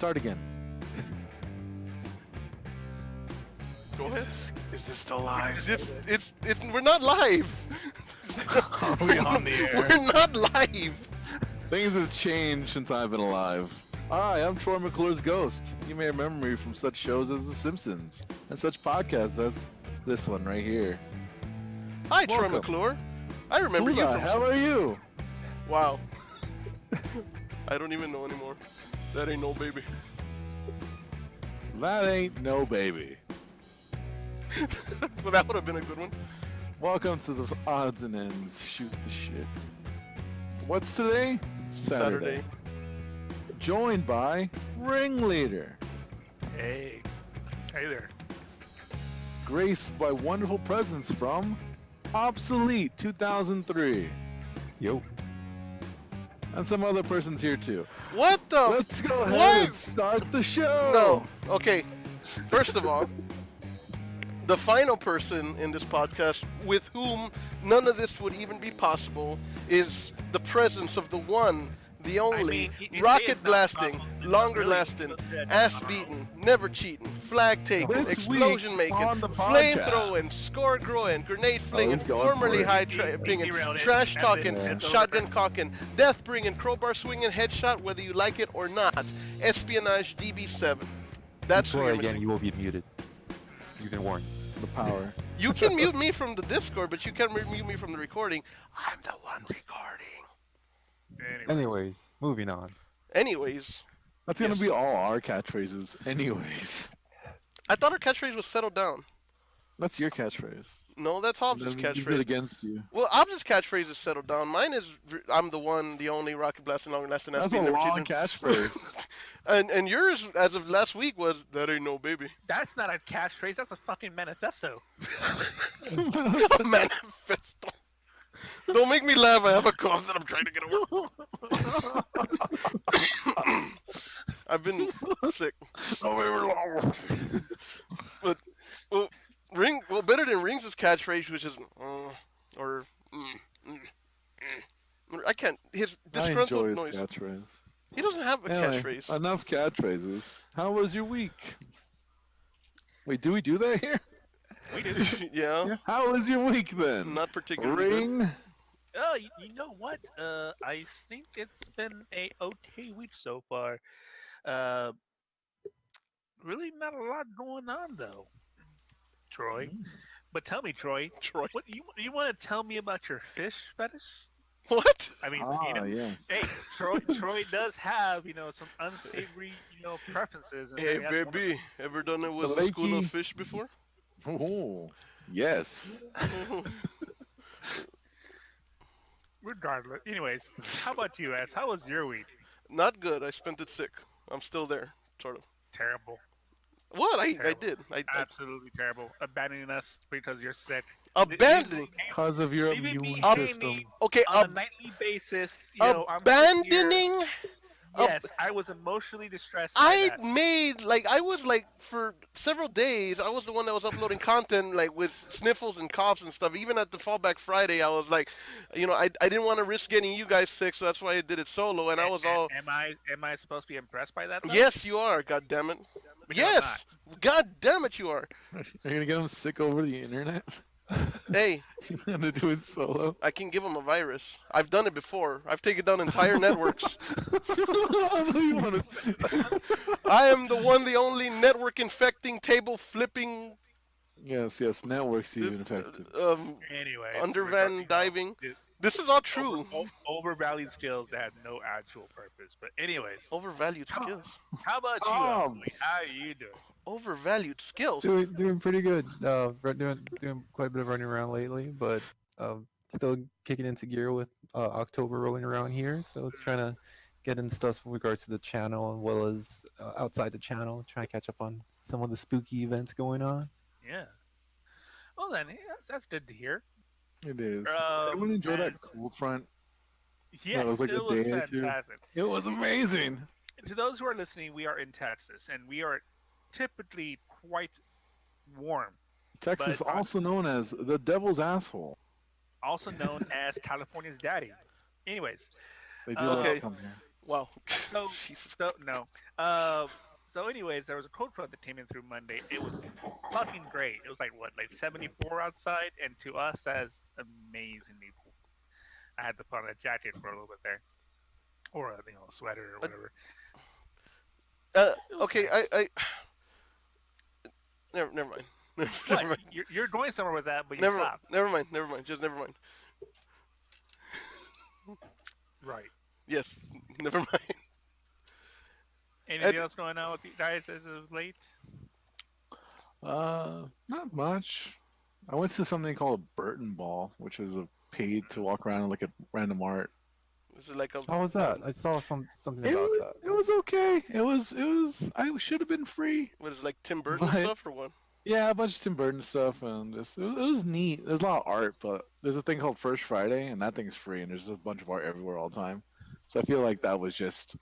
start again. Go ahead. Is this still live? It's we're not live. Are we on the air? We're not live. Things have changed since I've been alive. Hi, I'm Troy McClure's ghost. You may remember me from such shows as The Simpsons and such podcasts as this one right here. Hi, Troy Welcome. McClure. I remember Who you the from. hell are you? Wow. I don't even know anymore. That ain't no baby. That ain't no baby. Well, that would have been a good one. Welcome to the Odds and Ends Shoot the Shit. What's today? Saturday. Joined by Ringleader. Hey there. Graced by wonderful presents from Obsolete 2003. Yo. And some other persons here too. What the? Let's go ahead What? and start the show. No. Okay. First of all, the final person in this podcast with whom none of this would even be possible is the presence of the one, the only, rocket blasting, longer lasting, ass beating, never cheating, flag taking, This explosion week making, on the flame podcast. throwing, score growing, grenade flinging, he's going formerly for it. high pinging, trash talking, Yeah. shotgun cocking, death bringing, crowbar swinging, headshot whether you like it or not, espionage DB7. That's who Troy, you're again, missing. you will be muted. You've been warned. The power. You can mute me from the Discord, but you can't mute me from the recording. I'm the one recording. Anyways, moving on. Anyways, That's gonna Yes. be all our catchphrases, anyways. I thought our catchphrase was settled down. That's your catchphrase. No, that's Hobbs' Then use it catchphrase. against you. Well, Hobbs' catchphrase is settled down. Mine is I'm the one, the only, rocket blasting, longer lasting, That's a never long cheating. catchprise. And yours, as of last week, was that ain't no baby. That's not a catchphrase. That's a fucking manifesto. Manifesto. Don't make me laugh. I have a cough that I'm trying to get over. I've been sick. Oh, we were long. But well, better than Rings' catchphrase, which is or I can't. His I enjoy disgruntled his noise. catchphrase. He doesn't have a Anyway, catchphrase. enough catchphrases. How was your week? Wait, do we do that here? We do. Yeah, How was your week then? not particularly good. Ring. Oh, you know what? I think it's been a okay week so far. Really not a lot going on though, Troy. But tell me, Troy, Troy. what you want to tell me about your fish fetish? What? I mean, Yes. hey, Troy does have some unsavory preferences. And Hey, that's one of baby, ever done it with The a school lakey- of fish before? Oh, yes. Regardless, anyways, how about you, Ass? How was your week? Not good. I spent it sick. I'm still there, sort of. Terrible. What? I Terrible. did. I Absolutely terrible. Abandoning us because you're sick. abandoning. Because of your Leaving me immune hanging system. Okay, on a nightly basis. I'm sitting here- abandoning. Yes, I was emotionally distressed. I by that. made for several days. I was the one that was uploading content with sniffles and coughs and stuff. Even at the Fallback Friday, I was like, I didn't want to risk getting you guys sick, so that's why I did it solo. And I was all, Am I supposed to be impressed by that? Though? yes, you are. God damn it. Because I'm Yes, God damn it, you are. Are you gonna get him sick over the internet? Hey, You gonna do it solo? I can give them a virus. I've done it before. I've taken down entire networks. I know you wanna say that. I am the one, the only network infecting, table flipping, Yes, networks you infected. Anyways, undervan diving. This is all true. Overvalued skills that had no actual purpose. But anyways, Overvalued skills. how about you? Hobbs. Ashley? How are you doing? Overvalued skills. Doing pretty good. Doing quite a bit of running around lately, but still kicking into gear with October rolling around here. So it's trying to get in stuff with regards to the channel as well as outside the channel, trying to catch up on some of the spooky events going on. Yeah. Well then, that's good to hear. It is. Um, Anyone enjoy and- that cold front? Yes, was like it a was day or two. fantastic. It was amazing. To those who are listening, we are in Texas, and we are typically quite warm, Texas, But- also known as the devil's asshole. also known as California's daddy. Anyways, They do Okay. love to come here. Wow. So, Jesus. so no. Uh, so anyways, there was a cold front that came in through Monday. It was fucking great. It was like what, like 74 outside, and to us that's amazingly cool. I had to put on a jacket for a little bit there, or a sweater or Uh, whatever. It was okay. nice. Never mind. What? Never mind. You're going somewhere with that, but you Never mind. stopped. Never mind. Never mind. Just never mind. Right. Yes. Never mind. Anything Ed, else going on with you guys as of late? Not much. I went to something called a Burton Ball, which is a paid to walk around and look at random art. is it like a How was that? I saw something It about was that. it was okay. It was. I should have been free, what is it, like Tim Burton but stuff or what? yeah, a bunch of Tim Burton stuff, and it was neat. There's a lot of art, but there's a thing called First Friday, and that thing's free, and there's a bunch of art everywhere all the time. So I feel like that was just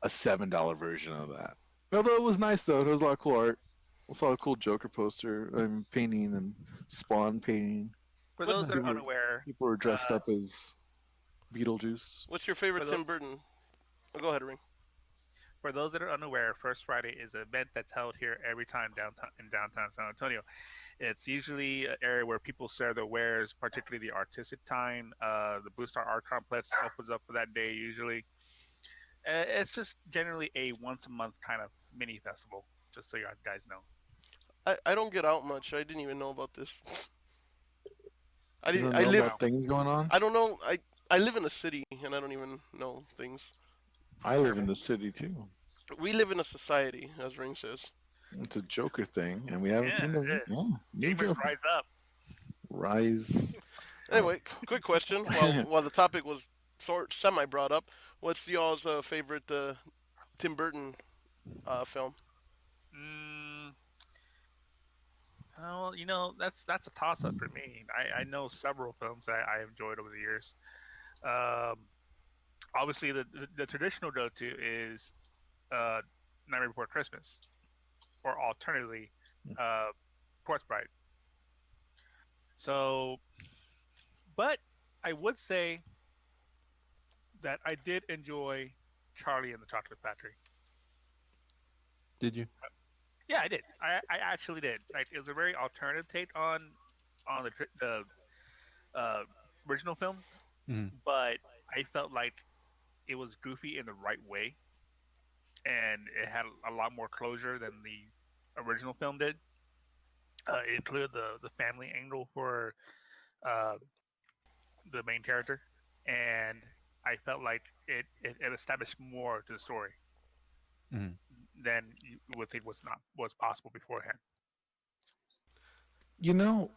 a $7 version of that. Although it was nice though, there was a lot of cool art. I saw a cool Joker poster, painting and Spawn painting. For What's those that are People, unaware, people were dressed uh, up as Beetlejuice. What's your for favorite those Tim Burton? Oh, go ahead, Ring. for those that are unaware, First Friday is an event that's held here every time downtown San Antonio. It's usually an area where people sell their wares, particularly the artistic time. The Blue Star Art Complex opens up for that day usually. It's just generally a once a month kind of mini festival, just so you guys know. I don't get out much. I didn't even know about this. I You didn't. don't I know live. about things going on? I don't know. I live in a city and I don't even know things. I live in the city too. We live in a society, as Ring says. It's a Joker thing, and we haven't Yeah, seen the yeah. new Gamers Joker. rise up. Rise up. Anyway, quick question. While the topic was sort semi brought up, what's y'all's favorite Tim Burton film? Mm, well, that's a toss up for me. I know several films that I enjoyed over the years. Um, Obviously, the traditional go to is uh, Nightmare Before Christmas, or alternatively, uh, Corpse Bride. So, but I would say that I did enjoy Charlie and the Chocolate Factory. Did you? Yeah, I did. I actually did. Like, it was a very alternative take on the uh, original film, Mhm. but I felt like it was goofy in the right way, and it had a lot more closure than the original film did. It included the family angle for uh, the main character, and I felt like it established more to the story Mhm. than you would think was possible beforehand.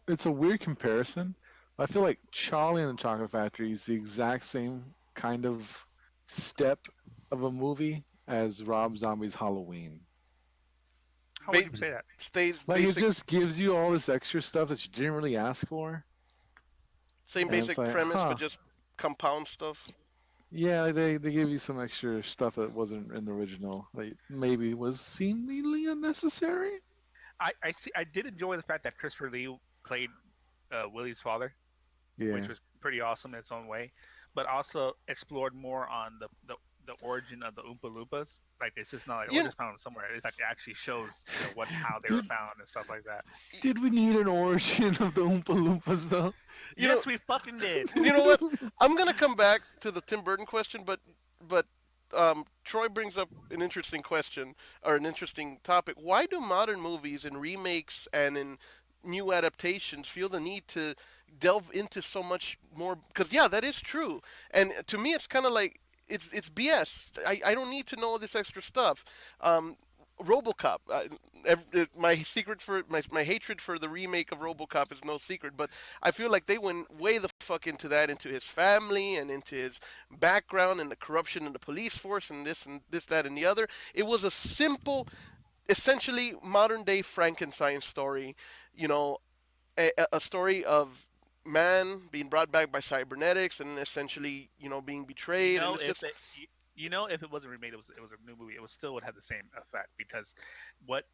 It's a weird comparison. I feel like Charlie and the Chocolate Factory is the exact same kind of step of a movie as Rob Zombie's Halloween. How would Ba- you say that? stays Like it basic, just gives you all this extra stuff that you didn't really ask for, same and it's basic like, premise, but huh? just compound stuff. Yeah, they give you some extra stuff that wasn't in the original. Like maybe was seemingly unnecessary. I see. I did enjoy the fact that Christopher Lee played Willie's father, which Yeah. was pretty awesome in its own way, but also explored more on the origin of the Oompa Loompas. Like, it's just not like, oh, we You, just found them somewhere. It's like it actually shows what how they were Did found and stuff like that. did we need an origin of the Oompa Loompas though? you know, Yes, we fucking did. you know what? I'm gonna come back to the Tim Burton question, but Troy brings up an interesting question or an interesting topic. Why do modern movies and remakes and in new adaptations feel the need to delve into so much more? Because yeah, that is true, and to me, it's kind of like it's BS. I don't need to know this extra stuff. Um, RoboCop. My secret for my hatred for the remake of RoboCop is no secret, but I feel like they went way the fuck into that, into his family and into his background and the corruption in the police force and this, that, and the other. It was a simple, essentially modern day Frankenstein story. You know, a story of man being brought back by cybernetics and essentially, being You betrayed, and know, it's if just it, if it wasn't remade, it was a new movie. It was still would have the same effect because what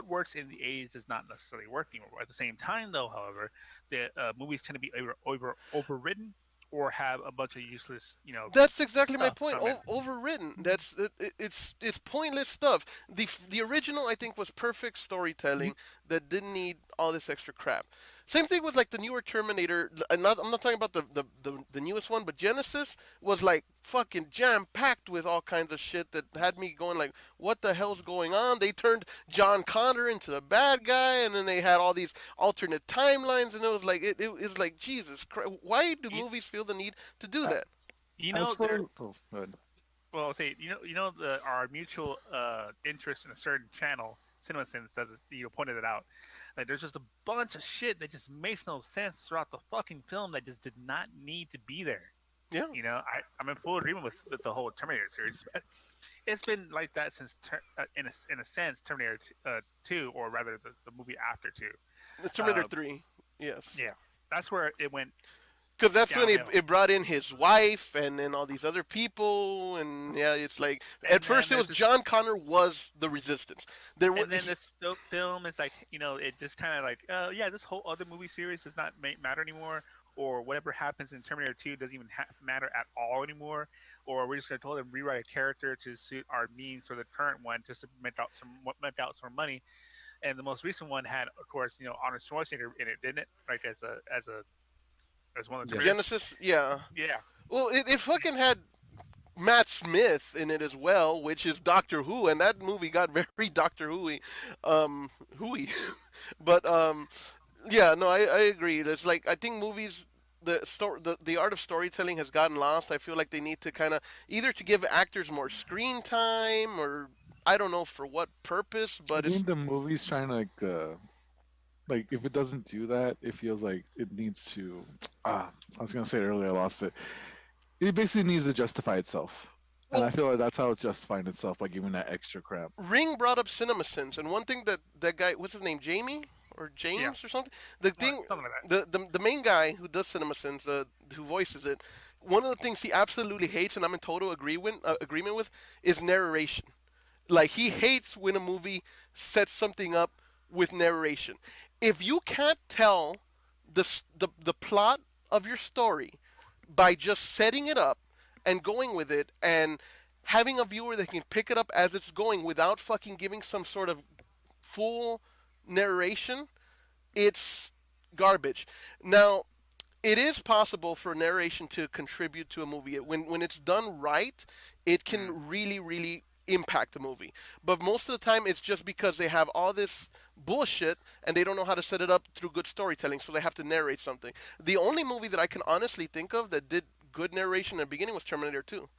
works in the '80s is not necessarily working. At the same time, though, however, the movies tend to be overwritten or have a bunch of useless, That's exactly my stuff point. come in. Overwritten. It's pointless stuff. The original I think was perfect storytelling that didn't need all this extra crap. Same thing with like the newer Terminator. I'm not talking about the newest one, but Genesis was like fucking jam packed with all kinds of shit that had me going like, what the hell's going on? They turned John Connor into the bad guy, and then they had all these alternate timelines, and it was like it is like Jesus Christ. Why do You, movies feel the need to do A- that? As there. for oh, good. Well, say our mutual interest in a certain channel, CinemaSins, does it, pointed it out. Like there's just a bunch of shit that just makes no sense throughout the fucking film that just did not need to be there. Yeah. I'm in full agreement with the whole Terminator series. It's been like that since, in a sense, Terminator 2, or rather the movie after 2. It's Terminator Uh, 3. Yes. yeah, that's where it went Because that's when downhill. it brought in his wife and then all these other people. And yeah, it's like, at And then first it there's was this John Connor was the resistance. There was, and then this film is like, it just kind of like, yeah, this whole other movie series does not matter anymore, or whatever happens in Terminator 2 doesn't even matter at all anymore, or we're just going to totally rewrite a character to suit our needs for the current one, just to make out some money. And the most recent one had, of course, Arnold Schwarzenegger in it, didn't it? Like as one of the Yes. Terminators. Genesis, yeah. Yeah, Well, it fucking had Matt Smith in it as well, which is Doctor Who, and that movie got very Doctor Who-y. Who-y. But, yeah, no, I agree. It's like, I think movies, the art of storytelling has gotten lost. I feel like they need to kind of, either to give actors more screen time, or I don't know for what purpose, I but it's think the movie's trying to like if it doesn't do that, it feels like it needs to. I was gonna say it earlier, I lost it. It basically needs to justify itself, and I well, feel like that's how it's justifying itself by giving that extra crap. Ring brought up CinemaSins, and one thing that guy, what's his name, Jamie or yeah, James or something? The right, thing, something like that. the main guy who does CinemaSins, who voices it, one of the things he absolutely hates, and I'm in total agreement with, is narration. Like he hates when a movie sets something up with narration. If you can't tell the plot of your story by just setting it up and going with it and having a viewer that can pick it up as it's going without fucking giving some sort of full narration, it's garbage. Now, it is possible for narration to contribute to a movie. When it's done right, it Mm. can really impact the movie. But most of the time, it's just because they have all this bullshit and they don't know how to set it up through good storytelling, so they have to narrate something. The only movie that I can honestly think of that did good narration in the beginning was Terminator 2.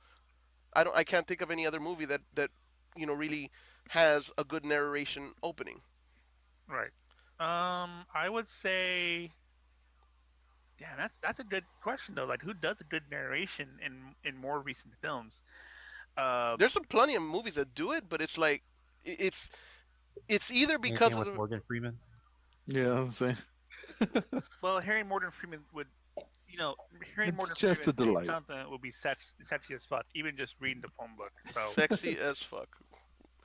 I can't think of any other movie that really has a good narration opening. Right. I would say, damn, that's a good question though. Like, who does a good narration in more recent films? Uh, There's some plenty of movies that do it, but it's like it's either because Anything of with the Morgan Freeman? Yeah, I was saying well, hearing Morgan Freeman would, hearing it's Morgan just a Freeman read delight. something would be sexy as fuck, even just reading the poem book. So sexy as fuck.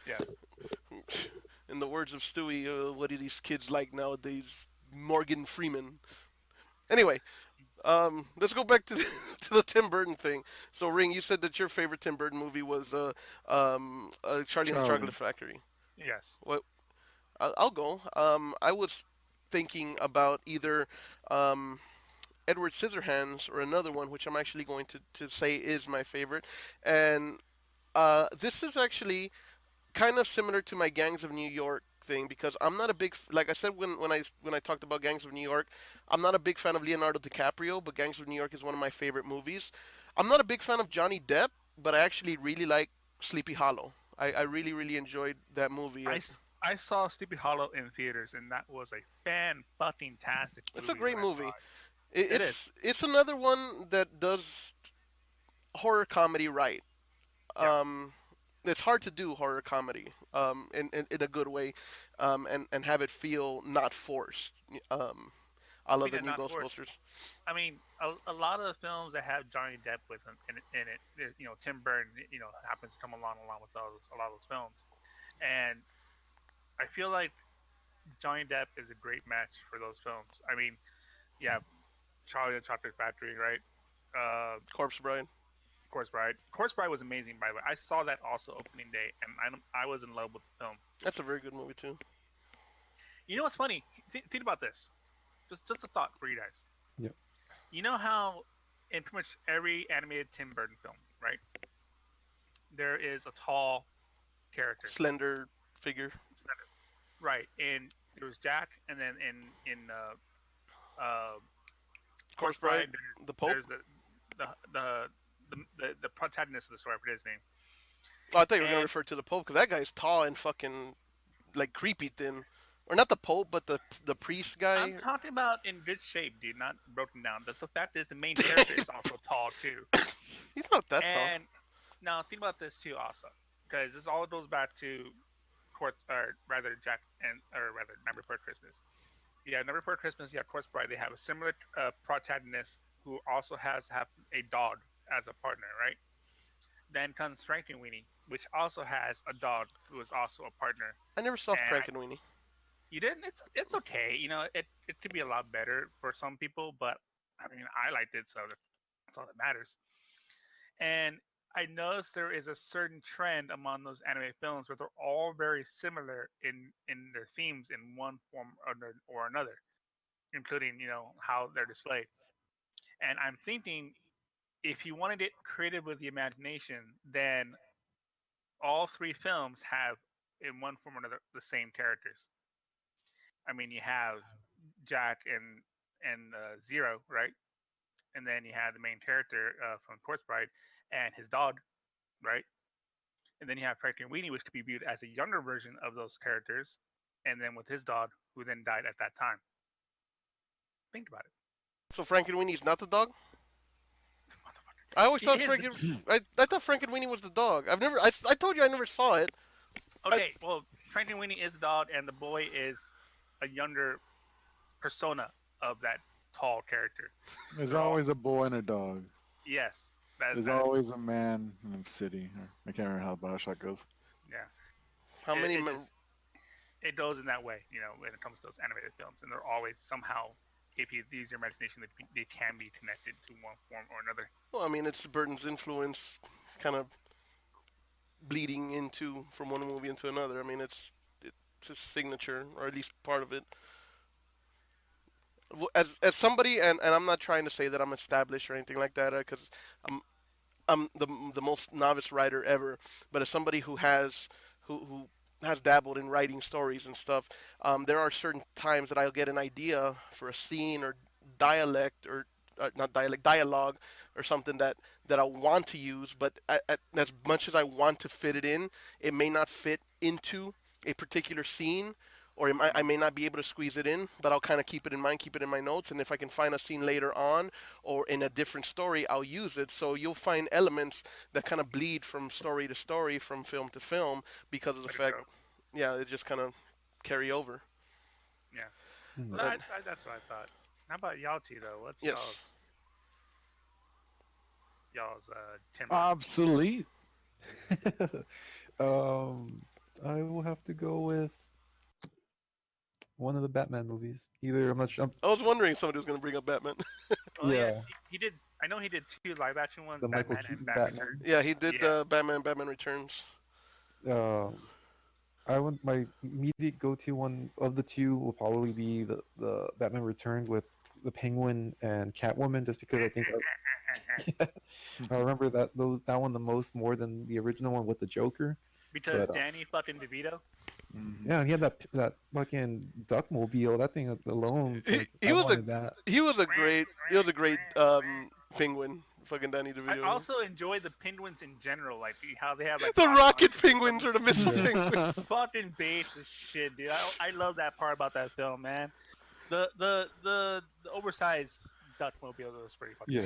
yes, In the words of Stewie, what do these kids like nowadays? Morgan Freeman. Anyway, let's go back to to the Tim Burton thing. So, Ring, you said that your favorite Tim Burton movie was Charlie and the Charlie. Chocolate Factory. yes. What? I'll go. I was thinking about either um, Edward Scissorhands or another one, which I'm actually going to say is my favorite. And this is actually kind of similar to my Gangs of New York thing because I'm not a big like I said when I talked about Gangs of New York, I'm not a big fan of Leonardo DiCaprio, but Gangs of New York is one of my favorite movies. I'm not a big fan of Johnny Depp, but I actually really like Sleepy Hollow. I really enjoyed that movie. I saw Sleepy Hollow in theaters, and that was a fan fucking tastic It's a movie great when I saw movie. it. It is. It's another one that does horror comedy right. Yeah. Um, it's hard to do horror comedy in a good way, and have it feel not forced. I love the Speaking of new not forced, Ghostbusters. I mean, a lot of the films that have Johnny Depp with in it, Tim Burton, happens to come along with a lot of those films, and I feel like Johnny Depp is a great match for those films. I mean, you have Charlie and the Chocolate Factory, right? Corpse Bride. Corpse Bride. Corpse Bride was amazing, by the way. I saw that also opening day, and I was in love with the film. That's a very good movie too. You know what's funny? Think about this. Just a thought for you guys. Yep. You know how in pretty much every animated Tim Burton film, right? There is a tall character. Slender figure. Right. And there was Jack, and then in Corpse Bride. The Pope. there's the protagonist of the story. I forget his name. Oh, I thought you were gonna And- refer to the Pope because that guy's tall and fucking like creepy thin, or not the Pope, but the priest guy. I'm talking about in good shape, dude, not broken down. That's the fact is the main character is also tall too. He's not that And now think about this too, also, because this all goes back to Jack or rather Night Before Christmas. Yeah, Night Before Christmas. Yeah, Corpse Bride. They have a similar protagonist who also has to have a dog as a partner, right? Then comes Frankenweenie, which also has a dog who is also a partner. tall. I never saw And Frankenweenie. You didn't? It's okay. You know, it could be a lot better for some people, but I mean, I liked it, so that's all that matters. And I noticed there is a certain trend among those anime films where they're all very similar in their themes in one form or another, including how they're displayed. And I'm thinking if you wanted it creative with the imagination, then all three films have in one form or another the same characters. I mean, you have Jack and Zero, right? And then you have the main character from Corpse Bride and his dog, right? And then you have Frankenweenie, which could be viewed as a younger version of those characters, and then with his dog, who then died at that time. Think about it. So Frankenweenie's not the dog. I always thought He is. I thought Frankenweenie was the dog. I told you I never saw it. Okay, well, Frankenweenie is the dog, and the boy is a younger persona of that tall character. There's always a boy and a dog. Yes, There's always a man in the city. I can't remember how Bioshock goes. yeah. How It- many? It, just- it goes in that way, when it comes to those animated films, and they're always somehow, if you use your imagination, they can be connected to one form or another. Well, I mean, it's Burton's influence, kind of bleeding into from one movie into another. I mean, it's his signature, or at least part of it. As somebody, and I'm not trying to say that I'm established or anything like that, because I'm the most novice writer ever. But as somebody who has dabbled in writing stories and stuff, there are certain times that I'll get an idea for a scene or dialect or not dialect dialogue or something that I want to use, but as much as I want to fit it in, it may not fit into a particular scene, or I may not be able to squeeze it in, but I'll kind of keep it in mind, keep it in my notes, and if I can find a scene later on or in a different story, I'll use it. So you'll find elements that kind of bleed from story to story, from film to film, because of the fact, yeah, it just kind of carry over. Yeah. Mm. Well, that's what I thought. How about y'all two, though? What's Yes. y'all's Tim? Obsolete. I will have to go with one of the Batman movies. Either I'm not sure. I was wondering if somebody was going to bring up Batman. Well, yeah. He did. I know he did 2 live action ones. The Michael Batman Keaton and Batman. Batman. Yeah, he did Yeah. Batman Returns. I want my immediate go-to one of the two will probably be the Batman Returns with the Penguin and Catwoman, just because I think I remember that one the most more than the original one with the Joker. Because But, Danny fucking DeVito. Mhm. Yeah, he had that fucking Duckmobile. That thing alone. He I was wanted that. He was a great penguin. Fucking Danny I DeVito. also enjoy the penguins in general, like how they have like The rocket rocket launchers. penguins or the missile penguins. Fucking base as shit, dude. I love that part about that film, man. The oversized Duckmobile was pretty fucking. Yeah.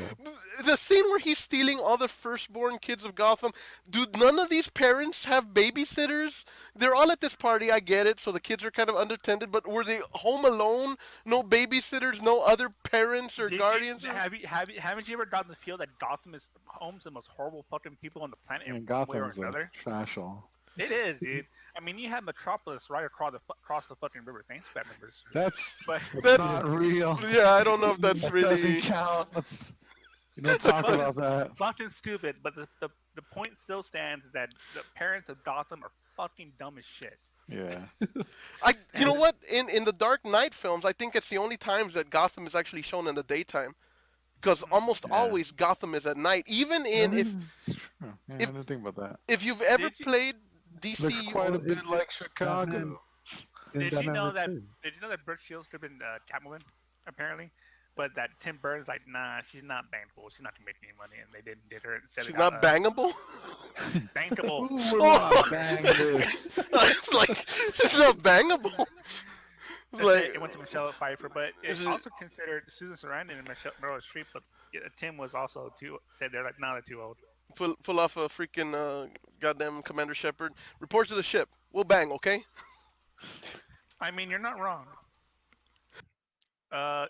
The scene where he's stealing all the firstborn kids of Gotham. Dude, none of these parents have babysitters. They're all at this party. I get it. So the kids are kind of unattended. But were they home alone? No babysitters? No other parents or guardians? Haven't you ever gotten the feel that Gotham is home to the most horrible fucking people on the planet in And one way or Gotham's a another? trash hole. It is, dude. I mean, you have Metropolis right across the fucking river. Thanks, bad members. That's But not real. Yeah, I don't know if that's That really. doesn't count. You don't talk Fucking, about that. fucking stupid. But the point still stands is that the parents of Gotham are fucking dumb as shit. Yeah. You know And what? In the Dark Knight films, I think it's the only times that Gotham is actually shown in the daytime. Because almost Yeah. always Gotham is at night. Even Yeah, in it's true. Yeah, I if didn't think about that. if you've ever did you played Looks DC, quite a Well, bit like Batman Chicago. in did you Batman know that Returns. did you know that Brooke Shields could have been Catwoman apparently, but that Tim Burton's like, nah, she's not bankable. She's not gonna make any money, and they didn't did her instead. she's They got not bangable. bankable. Ooh, we're gonna bang this. It's like she's not bangable. It's like It went to Michelle Pfeiffer, but Is it it- also considered Susan Sarandon and Meryl Streep. But Tim was also too said they're like, nah, they're too old. pull off a freaking goddamn Commander Shepard. Report to the ship. We'll bang, okay? I mean, you're not wrong.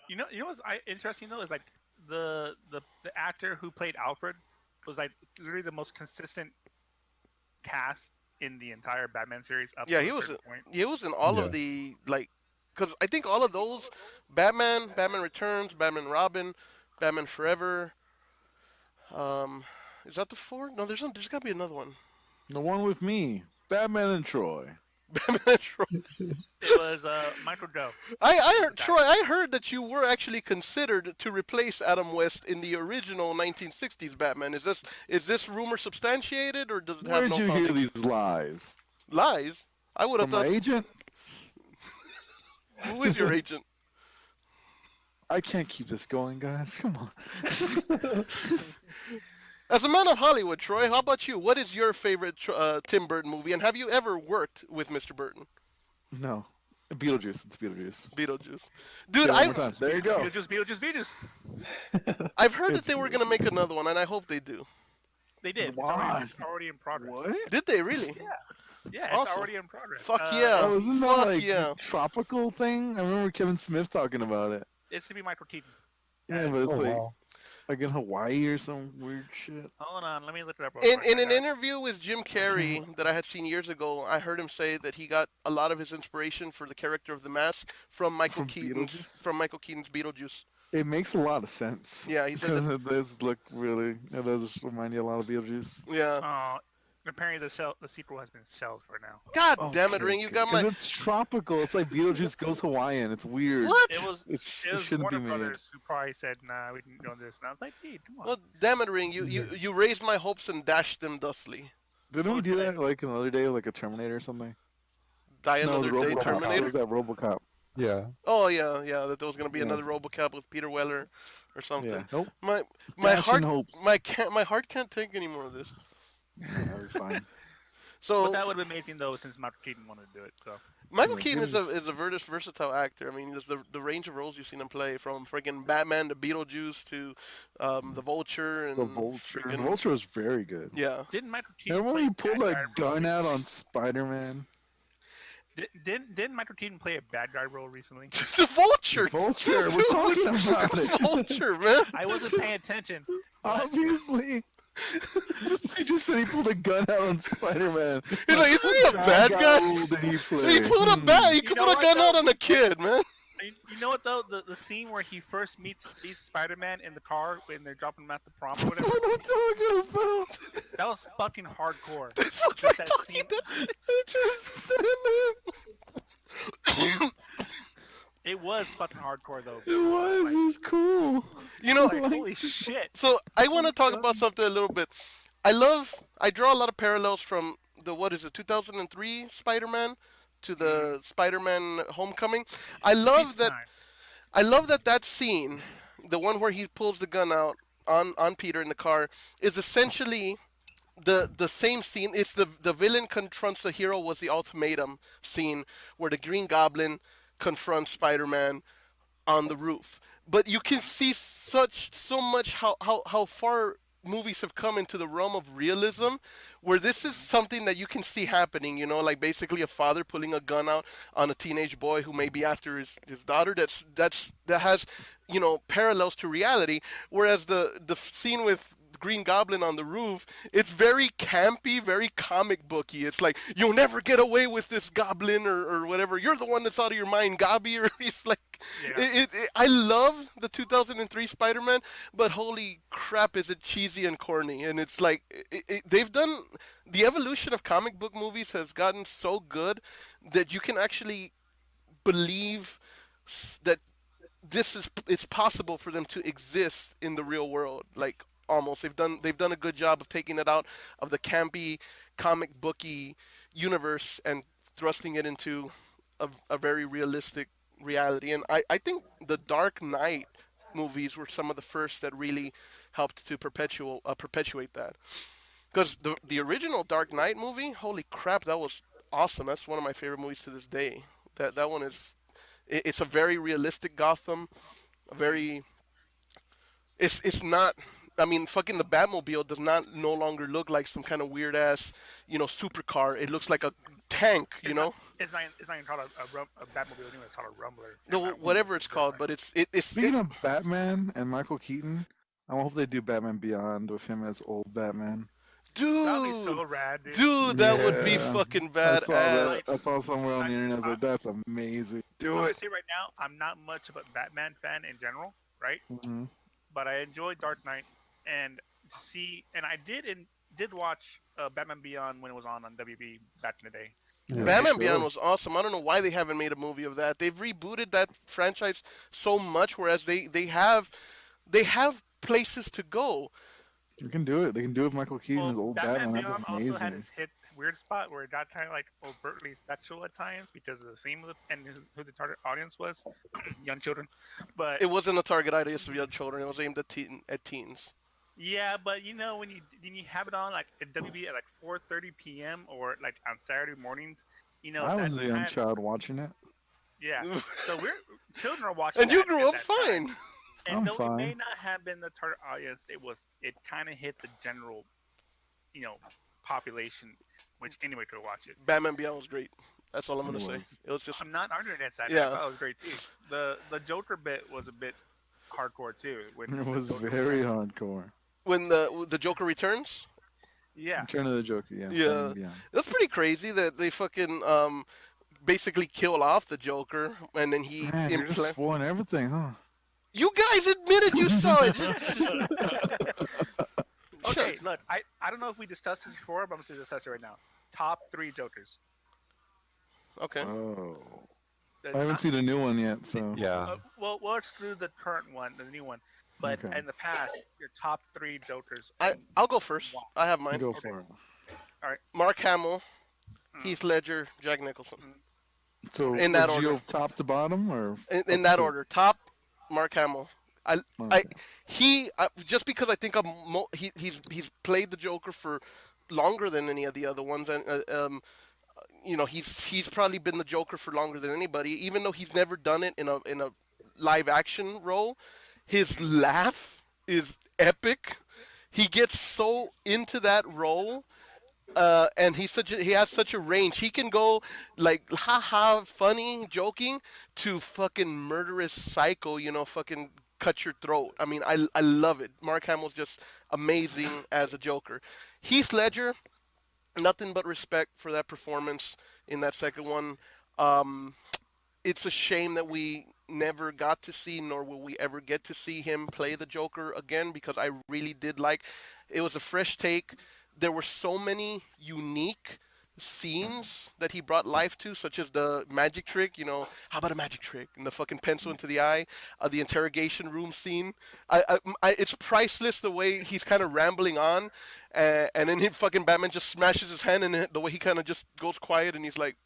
You know what's interesting though is like the actor who played Alfred was like literally the most consistent cast in the entire Batman series up Yeah, to he a was. certain point. He was in all Yeah. of the like, because I think all of those, Batman Returns, Batman Robin, Batman Forever. Um, is that the four? No, there's got to be another one. The one with me, Batman and Troy. Batman and Troy. It was Michael Joe. I heard Troy. I heard that you were actually considered to replace Adam West in the original 1960s Batman. Is this rumor substantiated or does it have Where'd no you hear foundation? these lies? Lies? I would have From my thought. agent? Who is your agent? I can't keep this going, guys. Come on. As a man of Hollywood, Troy, how about you? What is your favorite Tim Burton movie, and have you ever worked with Mr. Burton? No. Beetlejuice. It's Beetlejuice. Beetlejuice. Say Dude, it one more time. There you go. Beetlejuice. I've heard that It's they were going to make another one, and I hope they do. They did. Why? It's already in progress. What? Did they really? Yeah, it's Awesome. already in progress. Fuck yeah. Oh, isn't that Fuck like yeah. tropical thing? I remember Kevin Smith talking about it. It's to be Michael Keaton. Yeah, but it's Oh, like wow. like in Hawaii or some weird shit. Hold on, let me look it up. In an interview with Jim Carrey that I had seen years ago, I heard him say that he got a lot of his inspiration for the character of the Mask from From Beetlejuice? Michael Keaton's Beetlejuice. It makes a lot of sense. Yeah, he said Because that. it does look really. It does remind you a lot of Beetlejuice. Yeah. Oh, apparently the sequel has been shelved for now. God damn it, Okay, Ring! You good. got 'Cause my. It's tropical. It's like Beetlejuice goes Hawaiian. It's weird. What? It was It it was shouldn't Warner be made. Brothers who probably said, nah, we didn't do this. And I was like, dude, come on. Well, damn it, Ring! You raised my hopes and dashed them thusly. Didn't we do Okay. that like another day, like a Terminator or something? Die No, it was another day, RoboCop. It Terminator. was that RoboCop. Yeah. Oh yeah, yeah. That there was gonna be Yeah. another RoboCop with Peter Weller, or something. Yeah. Nope. My Dashing heart, hopes. my heart can't take any more of this. Yeah, that was fine. So But that would have been amazing though, since Michael Keaton wanted to do it. So Michael Yeah, Keaton he is a was- versatile actor. I mean, there's the range of roles you've seen him play, from friggin' Batman to Beetlejuice to the Vulture and The Vulture. The friggin- Vulture was very good. Yeah. didn't Michael Keaton Remember when play he pulled bad that guy role gun out recently? on Spider-Man? Didn't Michael Keaton play a bad guy role recently? The Vulture. Vulture. We're Dude, talking about the it. Vulture, man. I wasn't paying attention. Obviously. He just said he pulled a gun out on Spider-Man. He's like, is he a bad guy? role did he play? He pulled a bat. He could know put a what, gun though? out on a kid, man. You know what though? The scene where he first meets Spider-Man in the car when they're dropping him at the prom or whatever. What am I talking about? That was fucking hardcore. That's what Just we're that talking. scene. I just said it. It was fucking hardcore though. It was. It was cool. You know, Like, holy shit. so I want to talk about something a little bit. I draw a lot of parallels from the 2003 Spider-Man to the Spider-Man Homecoming. I love Each that. time. I love that scene, the one where he pulls the gun out on Peter in the car, is essentially the same scene. It's the villain confronts the hero was the ultimatum scene where the Green Goblin confronts Spider-Man on the roof. But you can see so much how far movies have come into the realm of realism, where this is something that you can see happening, you know, like basically a father pulling a gun out on a teenage boy who may be after his daughter. That has, you know, parallels to reality. Whereas the scene with Green Goblin on the roof, it's very campy, very comic booky. It's like, you'll never get away with this goblin or whatever. You're the one that's out of your mind, Gobby. Or it's like, Yeah. I love the 2003 Spider-Man, but holy crap, is it cheesy and corny? And it's like they've done the evolution of comic book movies has gotten so good that you can actually believe that this is it's possible for them to exist in the real world. Like almost they've done a good job of taking it out of the campy comic booky universe and thrusting it into a very realistic reality. And I think the Dark Knight movies were some of the first that really helped to perpetuate that. Because the original Dark Knight movie, holy crap, that was awesome. That's one of my favorite movies to this day. That one is it's a very realistic Gotham, a very it's not. I mean, fucking the Batmobile does not no longer look like some kind of weird ass, supercar. It looks like a tank, It's not. It's not even called a Batmobile anyway. It's called a Rumbler. Whatever it's called. But Speaking of Batman and Michael Keaton, I hope they do Batman Beyond with him as old Batman. That'd be so rad, dude. Dude, that would be Yeah. fucking I saw badass. that. I saw somewhere on the internet. I was like, that's amazing. Do I'm it. say right now, I'm not much of a Batman fan in general, right? Hmm. But I enjoyed Dark Knight, and I did watch Batman Beyond when it was on WB back in the day. Yeah. Batman sure. Beyond was awesome. I don't know why they haven't made a movie of that. They've rebooted that franchise so much, whereas they have places to go. You can do it. They can do it with Michael Keaton as Well, old Batman Batman. Beyond That'd be also had amazing. its hit weird spot where it got kind of like overtly sexual at times because of the theme of and who the target audience was, young children. But It wasn't a target audience of young children. It was aimed at teens. yeah, but when you have it on like at WB at like 4:30 p.m. or like on Saturday mornings, I was that a young kind- child watching it. Yeah, so children are watching. And you that grew at up that time. fine. And I'm though it may fine. not have been the target audience, it kind of hit the general, population, which anyway could watch it. Batman Beyond was great. That's all I'm gonna It say. was. It was just I'm not arguing against that. Yeah. I thought it was great too. The Joker bit was a bit hardcore too. When It the was Joker very returned. hardcore. when the Joker returns. Yeah. Return of the Joker. Yeah. Yeah. Batman Beyond. That's pretty crazy that they fucking basically kill off the Joker and then he Man, you're just implant. spoiling everything, huh? You guys admitted you saw it. Okay, look, I don't know if we discussed this before, but I'm going to discuss it right now. Top 3 Jokers. Okay. Oh. The I haven't not- seen a new one yet, so. Yeah. well, let's do the current one, the new one. But Okay. in the past, your top 3 Jokers. I'll go first. I have mine. Go for it. Mark Hamill, Heath Ledger, Jack Nicholson. So, In that would you order. go top to bottom, or In up that to- order. Top, Mark Hamill. Okay. Just because I think he's played the Joker for longer than any of the other ones, and he's probably been the Joker for longer than anybody, even though he's never done it in a live action role. His laugh is epic. He gets so into that role. And he has such a range. He can go like haha funny, joking to fucking murderous psycho, fucking cut your throat. I mean, I love it. Mark Hamill's just amazing as a Joker. Heath Ledger, nothing but respect for that performance in that second one. It's a shame that we never got to see, nor will we ever get to see him play the Joker again, because I really did like. It was a fresh take. There were so many unique scenes that he brought life to, such as the magic trick. How about a magic trick? And the fucking pencil into the eye. The interrogation room scene. It's priceless the way he's kind of rambling on, and then fucking Batman just smashes his hand, and the way he kind of just goes quiet, and he's like,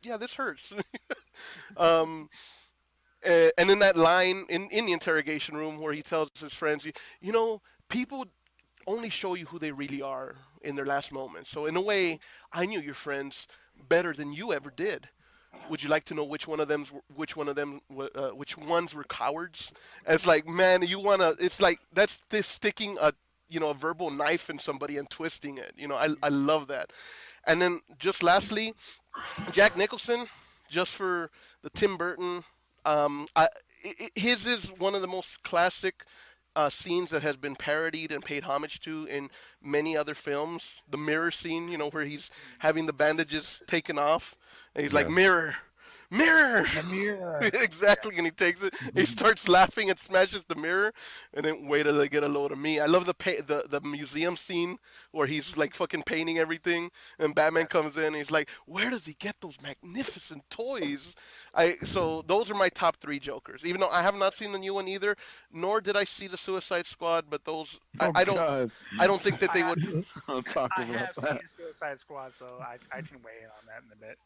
"Yeah, this hurts." And in that line in the interrogation room where he tells his friends, people only show you who they really are in their last moments. So in a way, I knew your friends better than you ever did. Would you like to know which ones were cowards? And it's like, man, it's like that's this sticking a verbal knife in somebody and twisting it. I love that. And then just lastly, Jack Nicholson, just for the Tim Burton. His is one of the most classic scenes that has been parodied and paid homage to in many other films. The mirror scene, where he's having the bandages taken off, and he's like, Yeah. "Mirror, mirror. The mirror. Exactly, and he takes it. He starts laughing and smashes the mirror, and then wait till they get a load of me. I love the museum scene where he's like fucking painting everything, and Batman comes in and he's like, "Where does he get those magnificent toys?" So those are my top three Jokers. Even though I have not seen the new one either, nor did I see the Suicide Squad, but those Oh I don't God. I don't think that they would. I'll talk I about have that. seen Suicide Squad, so I can weigh in on that in a bit.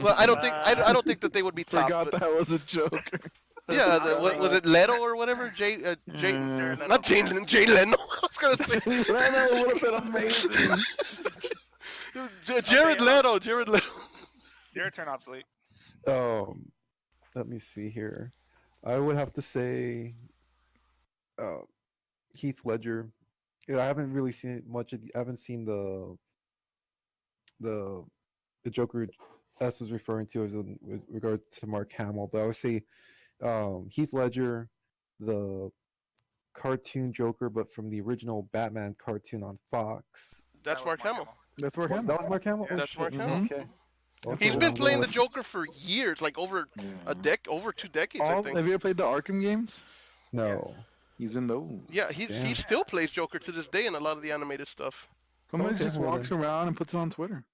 Well, I don't think that they would be top. Forgot But that was a Joker. yeah, Honestly, was it Leto or whatever? Yeah. Not Jay Leno. I was gonna say That would have been amazing. Jared Leto. Jared Leto. Your turn, obsolete. Let me see here. I would have to say, uh, Heath Ledger. Yeah, I haven't really seen much of. I haven't seen the the Joker S was referring to as in with regard to Mark Hamill, but I would say Heath Ledger, the cartoon Joker, but from the original Batman cartoon on Fox. That's That was Mark Hamill. That's where That was Mark Hamill. Yeah. Oh, That's shit. Mark Hamill. Okay. He's Okay, been I'm playing the going- Joker for years, like over over 2 decades, I think. Have you ever played the Arkham games? No. He's in those. Yeah, he Damn. still plays Joker to this day in a lot of the animated stuff. Somebody Okay, just well walks then. around and puts it on Twitter.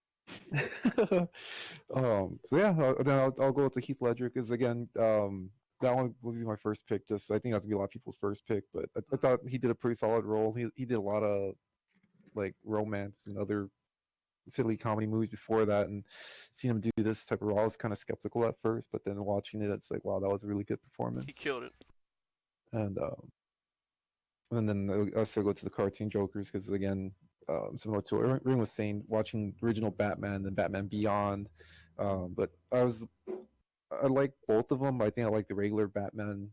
So yeah, then I'll go with the Heath Ledger because again, that one would be my first pick. Just I think that's gonna be a lot of people's first pick, but I thought he did a pretty solid role. He did a lot of like romance and other silly comedy movies before that, and seeing him do this type of role, I was kind of skeptical at first, but then watching it, it's like wow, that was a really good performance. He killed it. And then I also go to the cartoon Jokers because again, similar to what Ring was saying, watching the original Batman and Batman Beyond, but I like both of them. But I think I like the regular Batman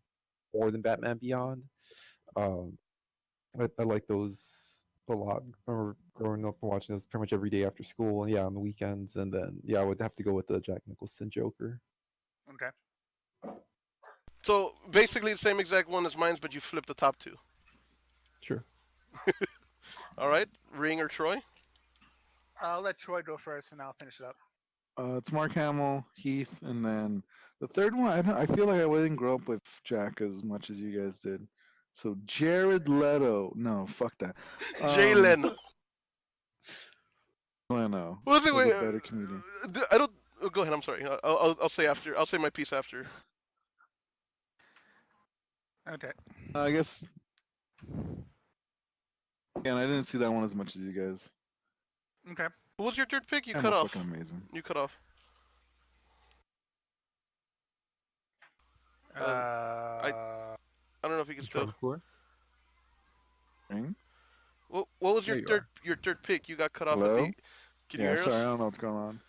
more than Batman Beyond. I like those a lot. I remember growing up and watching those pretty much every day after school, and yeah, on the weekends. And then yeah, I would have to go with the Jack Nicholson Joker. Okay. So basically the same exact one as mine, but you flip the top two. Sure. All right, Ring or Troy? I'll let Troy go first, and I'll finish it up. It's Mark Hamill, Heath, and then the third one. I feel like I didn't grow up with Jack as much as you guys did. So Jared Leto. No, fuck that. Jay Leno. Leno. What was it? was Wait, a better comedian. I don't. Oh, go ahead. I'm sorry. I'll say after. I'll say my piece after. Okay. I guess. Again, I didn't see that one as much as you guys. Okay. Who was your third pick? You That cut was off. fucking amazing. You cut off. I don't know if you can still. Ring? What was your There you third your third pick? You got cut off Hello? at the. Can you Yeah, hear sorry, I us? don't know what's going on.